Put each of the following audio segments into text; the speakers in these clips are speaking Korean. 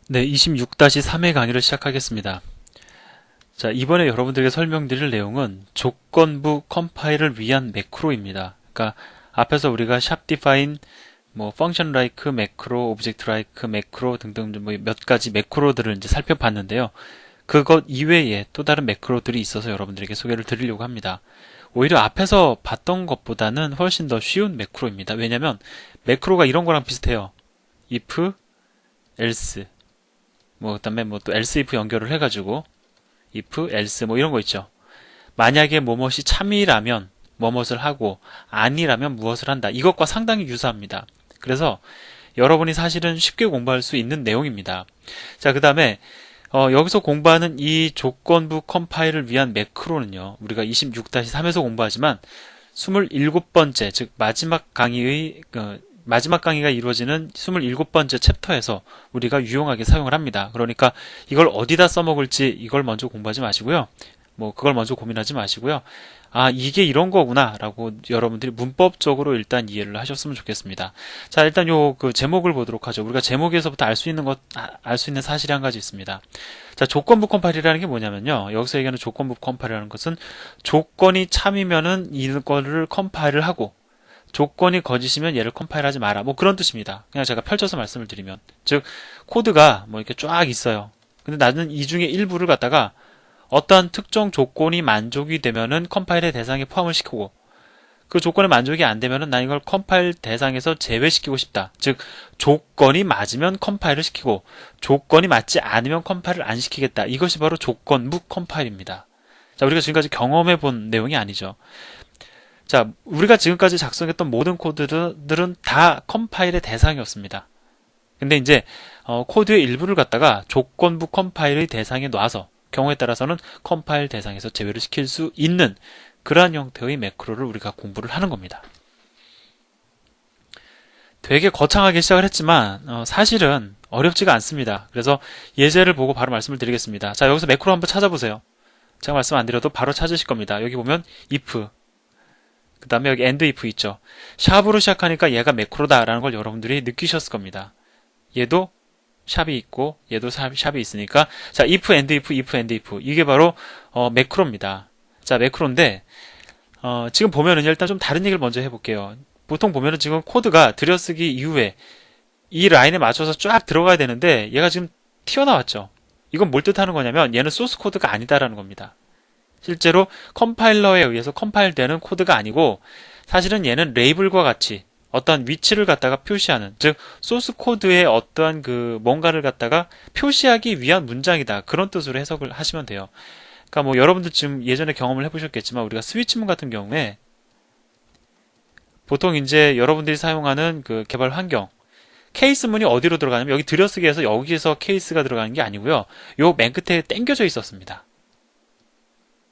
네, 26-3회 강의를 시작하겠습니다. 자, 이번에 여러분들에게 설명드릴 내용은 조건부 컴파일을 위한 매크로입니다. 그러니까 앞에서 우리가 샵 디파인, 뭐 펑션 라이크 매크로, 오브젝트 라이크 매크로 등등 뭐 몇 가지 매크로들을 이제 살펴봤는데요. 그것 이외에 또 다른 매크로들이 있어서 여러분들에게 소개를 드리려고 합니다. 오히려 앞에서 봤던 것보다는 훨씬 더 쉬운 매크로입니다. 왜냐면 매크로가 이런 거랑 비슷해요. if, else, 뭐 그다음에 뭐 또 else if 연결을 해가지고 if, else 뭐 이런 거 있죠. 만약에 뭐뭇이 참이라면 뭐뭇을 하고 아니라면 무엇을 한다. 이것과 상당히 유사합니다. 그래서 여러분이 사실은 쉽게 공부할 수 있는 내용입니다. 자, 그 다음에 여기서 공부하는 이 조건부 컴파일을 위한 매크로는요. 우리가 26-3에서 공부하지만 27번째, 즉 마지막 강의가 이루어지는 27번째 챕터에서 우리가 유용하게 사용을 합니다. 그러니까 이걸 어디다 써먹을지 이걸 먼저 공부하지 마시고요. 뭐 그걸 먼저 고민하지 마시고요. 아, 이게 이런 거구나 라고 여러분들이 문법적으로 일단 이해를 하셨으면 좋겠습니다. 자, 일단 요 그 제목을 보도록 하죠. 우리가 제목에서부터 알 수 있는 사실이 한 가지 있습니다. 자, 조건부 컴파일이라는 게 뭐냐면요. 여기서 얘기하는 조건부 컴파일이라는 것은 조건이 참이면은 이거를 컴파일을 하고 조건이 거짓이면 얘를 컴파일하지 마라. 뭐 그런 뜻입니다. 그냥 제가 펼쳐서 말씀을 드리면, 즉 코드가 뭐 이렇게 쫙 있어요. 근데 나는 이 중에 일부를 갖다가 어떠한 특정 조건이 만족이 되면은 컴파일의 대상에 포함을 시키고, 그 조건이 만족이 안 되면은 난 이걸 컴파일 대상에서 제외시키고 싶다. 즉 조건이 맞으면 컴파일을 시키고 조건이 맞지 않으면 컴파일을 안 시키겠다. 이것이 바로 조건부 컴파일입니다. 자, 우리가 지금까지 경험해 본 내용이 아니죠. 자, 우리가 지금까지 작성했던 모든 코드들은 다 컴파일의 대상이었습니다. 근데 이제 코드의 일부를 갖다가 조건부 컴파일의 대상에 놔서 경우에 따라서는 컴파일 대상에서 제외를 시킬 수 있는 그러한 형태의 매크로를 우리가 공부를 하는 겁니다. 되게 거창하게 시작을 했지만 사실은 어렵지가 않습니다. 그래서 예제를 보고 바로 말씀을 드리겠습니다. 자, 여기서 매크로 한번 찾아보세요. 제가 말씀 안 드려도 바로 찾으실 겁니다. 여기 보면 if, 그 다음에 여기 end if 있죠. 샵으로 시작하니까 얘가 매크로다라는 걸 여러분들이 느끼셨을 겁니다. 얘도 샵이 있고 얘도 샵이 있으니까 자, if, end if, if, end if 이게 바로 매크로입니다. 자, 매크로인데 지금 보면은 일단 좀 다른 얘기를 먼저 해볼게요. 보통 보면은 지금 코드가 들여쓰기 이후에 이 라인에 맞춰서 쫙 들어가야 되는데 얘가 지금 튀어나왔죠. 이건 뭘 뜻하는 거냐면 얘는 소스 코드가 아니다라는 겁니다. 실제로 컴파일러에 의해서 컴파일되는 코드가 아니고 사실은 얘는 레이블과 같이 어떤 위치를 갖다가 표시하는, 즉 소스 코드의 어떠한 그 뭔가를 갖다가 표시하기 위한 문장이다. 그런 뜻으로 해석을 하시면 돼요. 그러니까 뭐 여러분들 지금 예전에 경험을 해보셨겠지만 우리가 스위치문 같은 경우에 보통 이제 여러분들이 사용하는 그 개발 환경 케이스문이 어디로 들어가냐면 여기 들여쓰기에서 여기서 케이스가 들어가는 게 아니고요. 요 맨 끝에 당겨져 있었습니다.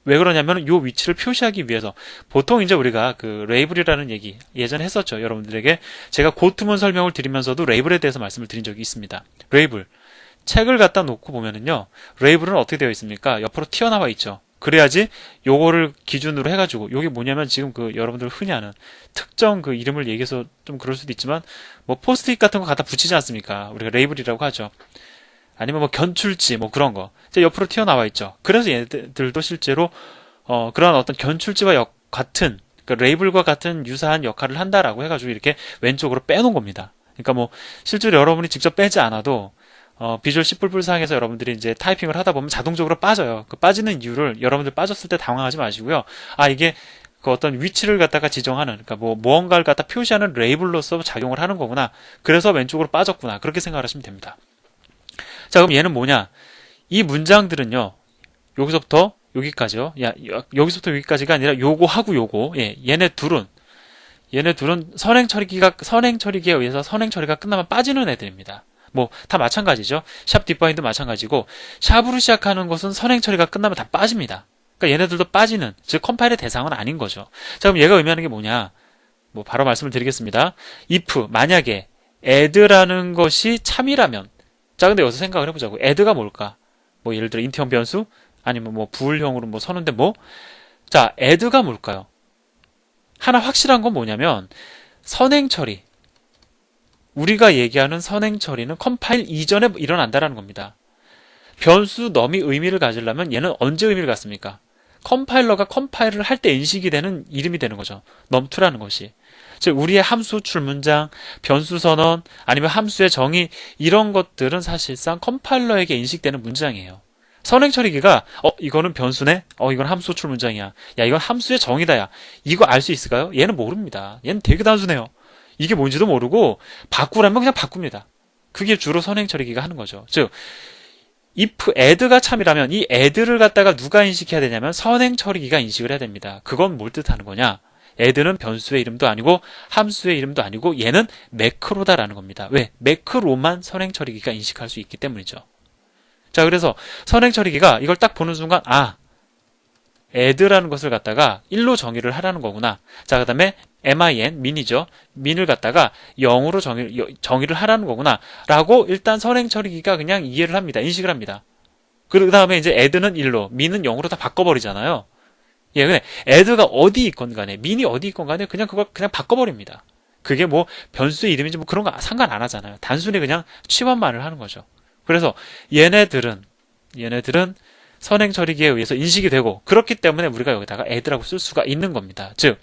왜 그러냐면 요 위치를 표시하기 위해서 보통 이제 우리가 그 레이블이라는 얘기 예전에 했었죠. 여러분들에게 제가 고투문 설명을 드리면서도 레이블에 대해서 말씀을 드린 적이 있습니다. 레이블 책을 갖다 놓고 보면은요, 레이블은 어떻게 되어 있습니까? 옆으로 튀어나와 있죠. 그래야지 요거를 기준으로 해가지고 요게 뭐냐면 지금 그 여러분들 흔히 아는 특정 그 이름을 얘기해서 좀 그럴 수도 있지만 뭐 포스트잇 같은 거 갖다 붙이지 않습니까? 우리가 레이블이라고 하죠. 아니면 뭐 견출지 뭐 그런 거 이제 옆으로 튀어나와 있죠. 그래서 얘들도 실제로 그런 어떤 견출지와 같은 그 레이블과 같은 유사한 역할을 한다라고 해가지고 이렇게 왼쪽으로 빼놓은 겁니다. 그러니까 뭐 실제로 여러분이 직접 빼지 않아도 비주얼 C++ 상에서 여러분들이 이제 타이핑을 하다 보면 자동적으로 빠져요. 그 빠지는 이유를 여러분들 빠졌을 때 당황하지 마시고요. 아, 이게 그 어떤 위치를 갖다가 지정하는, 그러니까 뭐 무언가를 갖다 표시하는 레이블로서 작용을 하는 거구나. 그래서 왼쪽으로 빠졌구나. 그렇게 생각을 하시면 됩니다. 자, 그럼 얘는 뭐냐? 이 문장들은요, 여기서부터 여기까지요. 여기서부터 여기까지가 아니라 요거 하고 요거. 예, 얘네 둘은 선행 처리기에 의해서 선행 처리가 끝나면 빠지는 애들입니다. 뭐 다 마찬가지죠. 샵 디파인도 마찬가지고 샵으로 시작하는 것은 선행 처리가 끝나면 다 빠집니다. 그러니까 얘네들도 빠지는, 즉 컴파일의 대상은 아닌 거죠. 자, 그럼 얘가 의미하는 게 뭐냐? 뭐 바로 말씀을 드리겠습니다. if 만약에 add라는 것이 참이라면, 자, 근데 여기서 생각을 해보자고. add가 뭘까? 뭐 예를 들어 인티엄 변수 아니면 뭐 부울형으로 뭐 서는데 뭐? 자, add가 뭘까요? 하나 확실한 건 뭐냐면 선행 처리. 우리가 얘기하는 선행 처리는 컴파일 이전에 일어난다라는 겁니다. 변수 넘이 의미를 가지려면 얘는 언제 의미를 갖습니까? 컴파일러가 컴파일을 할 때 인식이 되는 이름이 되는 거죠. num2라는 것이. 즉 우리의 함수 출문장, 변수 선언, 아니면 함수의 정의 이런 것들은 사실상 컴파일러에게 인식되는 문장이에요. 선행 처리기가 이거는 변수네? 이건 함수 출문장이야. 야 이건 함수의 정의다. 야 이거 알 수 있을까요? 얘는 모릅니다. 얘는 되게 단순해요. 이게 뭔지도 모르고 바꾸라면 그냥 바꿉니다. 그게 주로 선행 처리기가 하는 거죠. 즉 if add가 참이라면 이 add를 갖다가 누가 인식해야 되냐면 선행 처리기가 인식을 해야 됩니다. 그건 뭘 뜻하는 거냐? add는 변수의 이름도 아니고 함수의 이름도 아니고 얘는 매크로다라는 겁니다. 왜? 매크로만 선행 처리기가 인식할 수 있기 때문이죠. 자, 그래서 선행 처리기가 이걸 딱 보는 순간 add라는 것을 갖다가 1로 정의를 하라는 거구나. 자, 그 다음에 min이죠. min을 갖다가 0으로 정의를 하라는 거구나. 라고 일단 선행 처리기가 그냥 이해를 합니다. 인식을 합니다. 그 다음에 이제 add는 1로, min은 0으로 다 바꿔버리잖아요. 예, 근데 add가 어디 있건 간에, min이 어디 있건 간에 그냥 그걸 그냥 바꿔버립니다. 그게 뭐 변수의 이름인지 뭐 그런 거 상관 안 하잖아요. 단순히 그냥 치환만을 하는 거죠. 그래서 얘네들은 선행 처리기에 의해서 인식이 되고 그렇기 때문에 우리가 여기다가 add라고 쓸 수가 있는 겁니다. 즉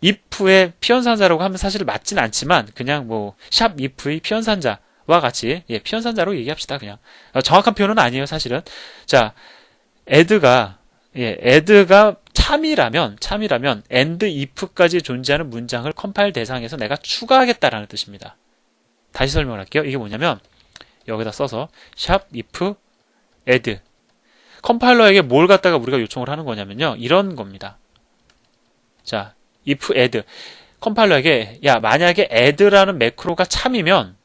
if의 피연산자라고 하면 사실 맞진 않지만 그냥 뭐 샵 if의 피연산자와 같이 피연산자로 얘기합시다. 그냥 정확한 표현은 아니에요. 사실은. 자, add가 참이라면 and if까지 존재하는 문장을 컴파일 대상에서 내가 추가하겠다라는 뜻입니다. 다시 설명을 할게요. 이게 뭐냐면 여기다 써서 샵 if add 컴파일러에게 뭘 갖다가 우리가 요청을 하는 거냐면요. 이런 겁니다. 자, if add 컴파일러에게 야 만약에 add라는 매크로가 참이면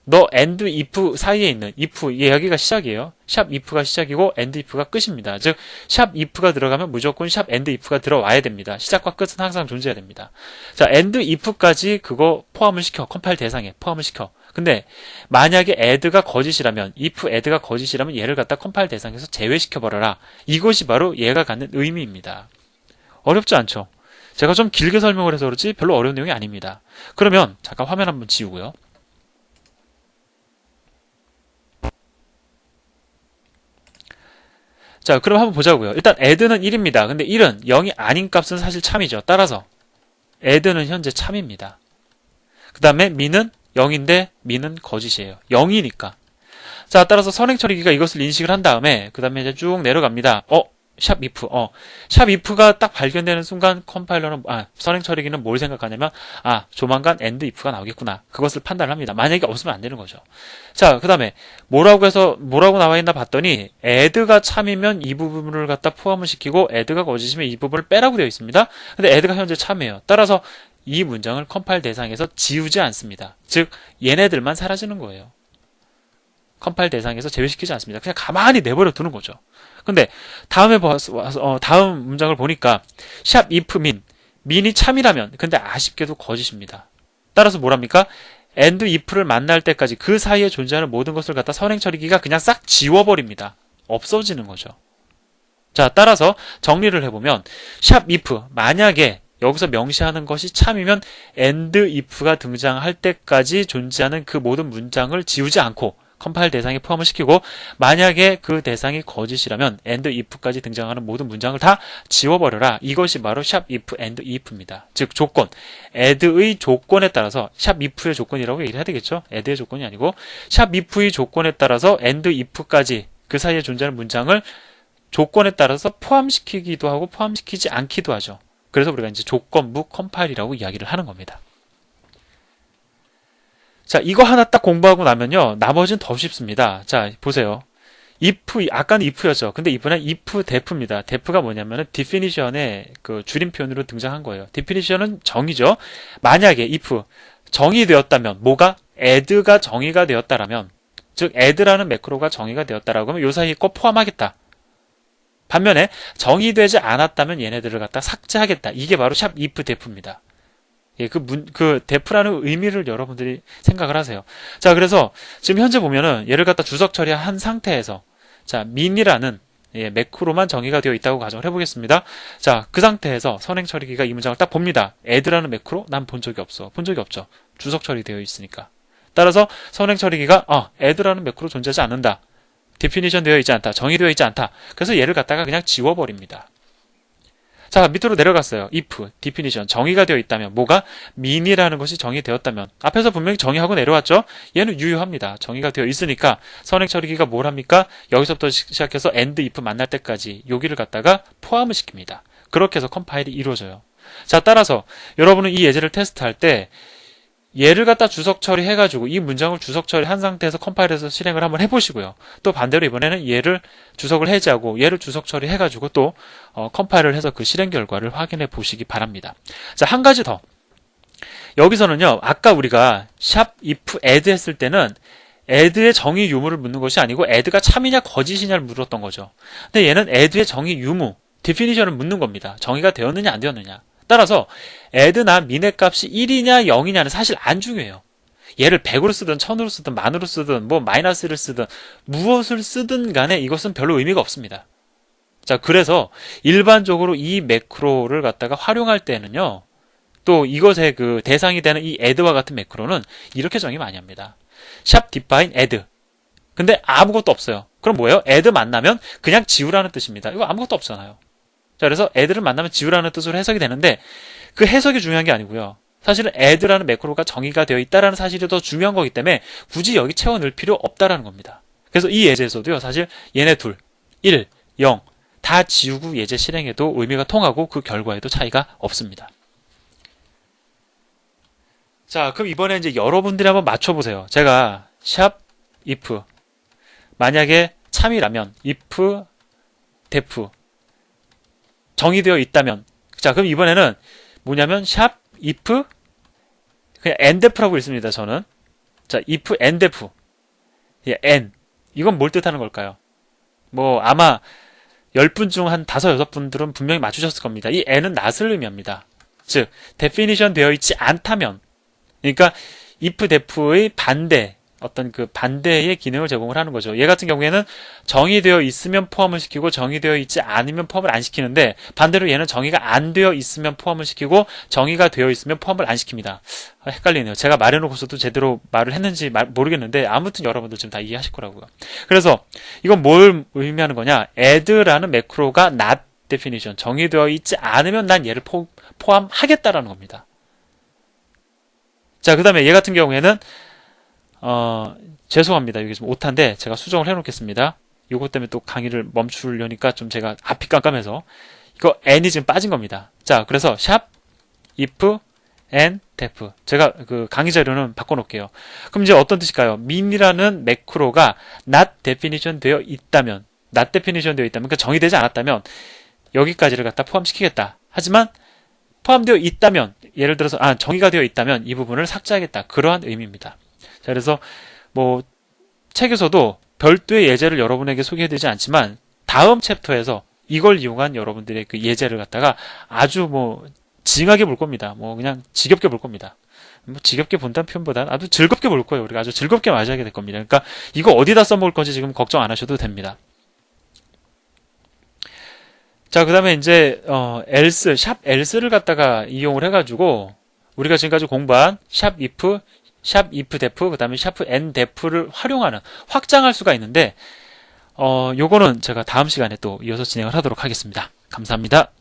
너 and if 사이에 있는 if 여기가 시작이에요. 샵 if가 시작이고 and if가 끝입니다. 즉 샵 if가 들어가면 무조건 샵 and if가 들어와야 됩니다. 시작과 끝은 항상 존재해야 됩니다. 자, and if까지 그거 포함을 시켜. 컴파일 대상에 포함을 시켜. 근데 만약에 add가 거짓이라면 if add가 거짓이라면 얘를 갖다 컴파일 대상에서 제외시켜 버려라. 이것이 바로 얘가 갖는 의미입니다. 어렵지 않죠? 제가 좀 길게 설명을 해서 그렇지 별로 어려운 내용이 아닙니다. 그러면 잠깐 화면 한번 지우고요. 자, 그럼 한번 보자고요. 일단 add는 1입니다. 근데 1은 0이 아닌 값은 사실 참이죠. 따라서 add는 현재 참입니다. 그 다음에 min은 0인데 min은 거짓이에요. 0이니까. 자, 따라서 선행 처리기가 이것을 인식을 한 다음에 그 다음에 이제 쭉 내려갑니다. 샵 if. 샵 if가 딱 발견되는 순간 컴파일러는 선행 처리기는 뭘 생각하냐면 조만간 end if가 나오겠구나. 그것을 판단을 합니다. 만약에 없으면 안 되는 거죠. 자, 그다음에 뭐라고 나와 있나 봤더니 add가 참이면 이 부분을 갖다 포함을 시키고 add가 거짓이면 이 부분을 빼라고 되어 있습니다. 근데 add가 현재 참이에요. 따라서 이 문장을 컴파일 대상에서 지우지 않습니다. 즉 얘네들만 사라지는 거예요. 컴파일 대상에서 제외시키지 않습니다. 그냥 가만히 내버려 두는 거죠. 근데 다음 문장을 보니까 샵 if min이 참이라면 근데 아쉽게도 거짓입니다. 따라서 뭐랍니까? and if를 만날 때까지 그 사이에 존재하는 모든 것을 갖다 선행 처리기가 그냥 싹 지워버립니다. 없어지는 거죠. 자, 따라서 정리를 해보면 샵 if 만약에 여기서 명시하는 것이 참이면 and if가 등장할 때까지 존재하는 그 모든 문장을 지우지 않고 컴파일 대상에 포함을 시키고 만약에 그 대상이 거짓이라면 and if까지 등장하는 모든 문장을 다 지워버려라. 이것이 바로 샵 if and if입니다. 즉 조건, add의 조건에 따라서 샵 if의 조건이라고 얘기를 해야 되겠죠. add의 조건이 아니고 샵 if의 조건에 따라서 and if까지 그 사이에 존재하는 문장을 조건에 따라서 포함시키기도 하고 포함시키지 않기도 하죠. 그래서 우리가 이제 조건부 컴파일이라고 이야기를 하는 겁니다. 자, 이거 하나 딱 공부하고 나면요. 나머지는 더 쉽습니다. 자, 보세요. if, 아까는 if였죠. 근데 이번엔 if def입니다. def가 뭐냐면은 definition의 그 줄임 표현으로 등장한 거예요. definition은 정의죠. 만약에 if 정의되었다면, 뭐가? add가 정의가 되었다라면, 즉 add라는 매크로가 정의가 되었다라고 하면 요 사이에 거 포함하겠다. 반면에 정의되지 않았다면 얘네들을 갖다 삭제하겠다. 이게 바로 샵 if def입니다. 예, 그 def라는 의미를 여러분들이 생각을 하세요. 자, 그래서 지금 현재 보면은 얘를 갖다 주석 처리한 상태에서 자, min이라는 매크로만 정의가 되어 있다고 가정을 해보겠습니다. 자, 그 상태에서 선행 처리기가 이 문장을 딱 봅니다. add라는 매크로? 난 본 적이 없어. 본 적이 없죠. 주석 처리되어 있으니까. 따라서 선행 처리기가 add라는 매크로 존재하지 않는다. 디피니션 되어 있지 않다. 정의되어 있지 않다. 그래서 얘를 갖다가 그냥 지워버립니다. 자, 밑으로 내려갔어요. if, definition, 정의가 되어 있다면, 뭐가? mean이라는 것이 정의되었다면. 앞에서 분명히 정의하고 내려왔죠? 얘는 유효합니다. 정의가 되어 있으니까 선행 처리기가 뭘 합니까? 여기서부터 시작해서 and, if 만날 때까지 여기를 갖다가 포함을 시킵니다. 그렇게 해서 컴파일이 이루어져요. 자, 따라서 여러분은 이 예제를 테스트할 때 얘를 갖다 주석 처리해가지고 이 문장을 주석 처리한 상태에서 컴파일해서 실행을 한번 해보시고요. 또 반대로 이번에는 얘를 주석을 해제하고 얘를 주석 처리해가지고 또 컴파일을 해서 그 실행 결과를 확인해 보시기 바랍니다. 자, 한 가지 더. 여기서는요, 아까 우리가 샵 if add 했을 때는 add의 정의 유무를 묻는 것이 아니고 add가 참이냐 거짓이냐를 물었던 거죠. 근데 얘는 add의 정의 유무, definition을 묻는 겁니다. 정의가 되었느냐 안 되었느냐. 따라서 add나 min의 값이 1이냐 0이냐는 사실 안 중요해요. 얘를 100으로 쓰든 1000으로 쓰든 만으로 쓰든 뭐 마이너스를 쓰든 무엇을 쓰든 간에 이것은 별로 의미가 없습니다. 자, 그래서 일반적으로 이 매크로를 갖다가 활용할 때는요, 또 이것의 그 대상이 되는 이 add와 같은 매크로는 이렇게 정의 많이 합니다. 샵 define add. 근데 아무것도 없어요. 그럼 뭐예요? add 만나면 그냥 지우라는 뜻입니다. 이거 아무것도 없잖아요. 자, 그래서 add를 만나면 지우라는 뜻으로 해석이 되는데 그 해석이 중요한 게 아니고요. 사실은 add라는 매크로가 정의가 되어 있다는 사실이 더 중요한 거기 때문에 굳이 여기 채워 넣을 필요 없다라는 겁니다. 그래서 이 예제에서도요, 사실 얘네 둘, 1, 0 다 지우고 예제 실행해도 의미가 통하고 그 결과에도 차이가 없습니다. 자, 그럼 이번에 이제 여러분들이 한번 맞춰보세요. 제가 샵 if 만약에 참이라면 if def 정의되어 있다면, 자, 그럼 이번에는 뭐냐면 샵 if 그냥 endef라고 있습니다. 저는 자, if endef n 이건 뭘 뜻하는 걸까요? 뭐 아마 10분 중 한 5, 6분들은 분명히 맞추셨을 겁니다. 이 n은 not을 의미합니다. 즉 definition 되어 있지 않다면, 그러니까 if def의 반대, 어떤 그 반대의 기능을 제공을 하는 거죠. 얘 같은 경우에는 정의되어 있으면 포함을 시키고 정의되어 있지 않으면 포함을 안 시키는데, 반대로 얘는 정의가 안 되어 있으면 포함을 시키고 정의가 되어 있으면 포함을 안 시킵니다. 헷갈리네요. 제가 말해놓고서도 제대로 말을 했는지 모르겠는데 아무튼 여러분들 지금 다 이해하실 거라고요. 그래서 이건 뭘 의미하는 거냐? add라는 매크로가 not definition, 정의되어 있지 않으면 난 얘를 포함하겠다라는 겁니다. 자, 그 다음에 얘 같은 경우에는 죄송합니다. 이게 좀 오타인데 제가 수정을 해놓겠습니다. 이것 때문에 또 강의를 멈추려니까 좀 제가 앞이 깜깜해서 이거 n이 지금 빠진 겁니다. 자, 그래서 샵 if and def 제가 그 강의 자료는 바꿔놓을게요. 그럼 이제 어떤 뜻일까요? min이라는 매크로가 not definition 되어 있다면, not definition 되어 있다면, 그러니까 정의되지 않았다면 여기까지를 갖다 포함시키겠다. 하지만 포함되어 있다면, 예를 들어서 정의가 되어 있다면 이 부분을 삭제하겠다. 그러한 의미입니다. 자, 그래서 뭐 책에서도 별도의 예제를 여러분에게 소개해드리지 않지만 다음 챕터에서 이걸 이용한 여러분들의 그 예제를 갖다가 아주 뭐 징하게 볼 겁니다. 뭐 그냥 지겹게 볼 겁니다. 뭐 지겹게 본다는 표현보다는 아주 즐겁게 볼 거예요. 우리가 아주 즐겁게 맞이하게 될 겁니다. 그러니까 이거 어디다 써먹을 건지 지금 걱정 안 하셔도 됩니다. 자, 그 다음에 이제 else, 샵 else를 갖다가 이용을 해가지고 우리가 지금까지 공부한 샵 if, 샵 if def, 그 다음에 샵 and def를 활용하는, 확장할 수가 있는데 요거는 제가 다음 시간에 또 이어서 진행을 하도록 하겠습니다. 감사합니다.